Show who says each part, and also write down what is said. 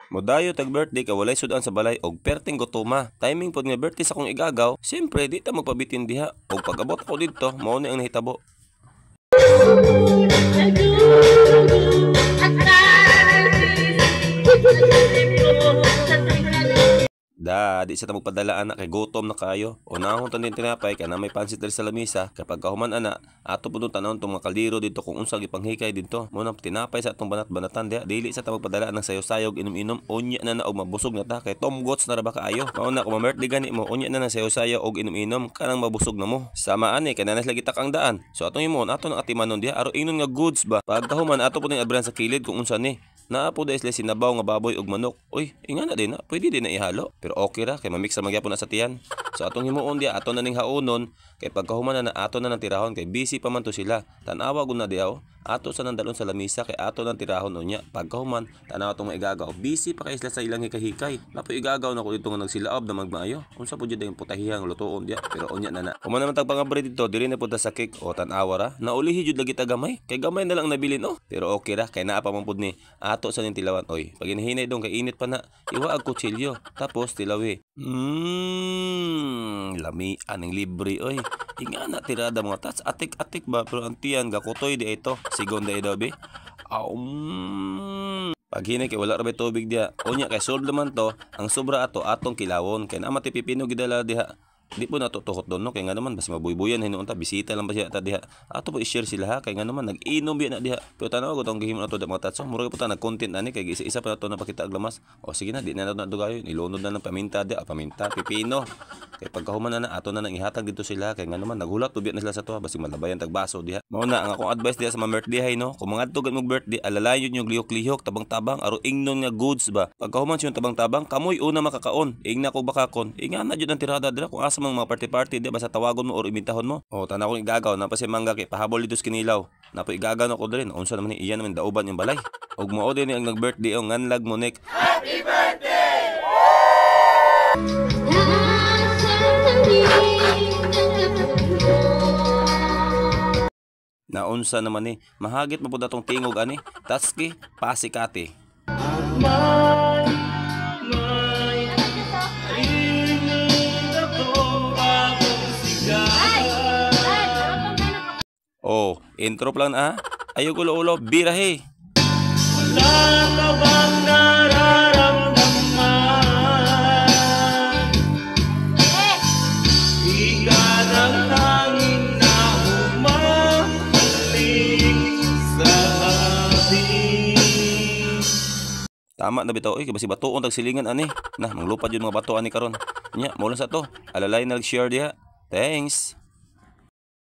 Speaker 1: Modayo tag birthday ka walay sudan sa balay og perting gutuma. Timing pod nga birthday sa akong igagaw, siyempre di ta magpabitin diha. Og pag-abot ko didto, mao ni ang nahitabo. Di sa ta magpadala anak kay gutom na kayo. Unahon tan din tinapay kana may pansit diri sa lamisa. Kapag kahuman ana, ato pud tanawon tong mga kaldero dito kung unsa gipanghikay dito. Mo nang tinapay sa atong banat-banatan diha. Dili sa ta magpadala ng sayo-sayog inom-inom. Unya na og mabusog na ta kay Tom Goats na ra ba kaayo. Mao na kung birthday gani mo, unya na ng sayo-sayo og inom-inom kanang mabusog na mo. Sama ani kay nanas lagi tak ang daan. So atong imon ato nang atimanon diha aro ingnon nga goods ba. Pag kahuman ato pud ning abran sa kilid kung unsa ni. Naa po dahil sila sinabaw nga baboy ug manok. Uy, inga na din na. Pwede din na ihalo. Pero okay ra kay mamix ra magyapon na sa tiyan. So atong himuon dia ato na ning haonon kay pagkahuman na ato na nang tirahon kay busy pa man to sila. Tan-awa gud na diaw. Ato sa nandalon sa lamisa kay ato nang tirahon unya. Pagkahuman tanaw tong igagaw. Busy pa kay sila sa ilang hikay-hikay. Lapo igagaw na ko dito nga nagsilaab na magmaayo. Unsa pud jud ang putahihang lutuon dia. Pero unya na na. Kuman naman tag pangabre dito diri na pud sa cake o tan-awa ra. Naulihi jud lagi ta gamay. Kay gamay na lang nabilin no. Pero okay ra kay naa pa man pud ni ato sa ning tilawan. Oy, pag hinahinay dong kay init pa na. Iwa ang kutsilyo. Tapos tilawi. Lami aning libre oy. Inga na tirada mga tats. Atik-atik ba pero ang tiyan gakutoy di ito. Sigon da idaw be. Pag hinay kay wala ra bay tubig dia. Unya kay solve naman to. Ang sobra ato atong kilawon kay na matipipino gidala diha. Di po natutukot doon no kay nga naman basi mabuybuyan hinuon ta bisita lang ba siya ta diha. Ato po i-share sila ha kay nga naman nag-inom biya na diha. Pero tanaw ko tong gihimo nato da mga tatso. Murag po ta nag-content ani kay isa-isa pa nato napakita og lamas. O sige na di na nato dugayon. Ilunod na ng paminta diha, paminta, pipino. Kay pagkahuman na ato na nang ihatag dito sila kay nga naman nagulat to biya na sila sa tuwa basi malabayan tag baso diha. Mao na ang akong advice diha sa mga birthday no. Kung mga adto mong birthday alalayon yung lihok-lihok tabang-tabang aro ingnon nga goods ba. Pagkahuman siyon tabang-tabang kamoy una makakaon. Ingna ko bakakon. Inga na jud ang tirada dira kung asa mga party-party di basta tawagon mo or imbitahon mo. O tanaw ko igagaw na pa si mangga kay pahabol dito sa kinilaw. Na po igagaw na ko diri. Unsa naman ni iyan naman dauban yung balay. Og mao din ang nag-birthday ang nganlag mo nek. Happy birthday! Naunsa naman ni mahagit mo pud atong tingog ani. Taski pasikati. Oh, intro plan Ayo ulo-ulo, birahe. Wala ka bang nararamdaman? Ikan ang hangin na humahalik sa atin. Tama na bitaw, kay basi batuon tag silingan ani. Nah, manglupad yun mga bato ani karon. Nya, mo lang sa to. Alalay na nag-share diha. Thanks.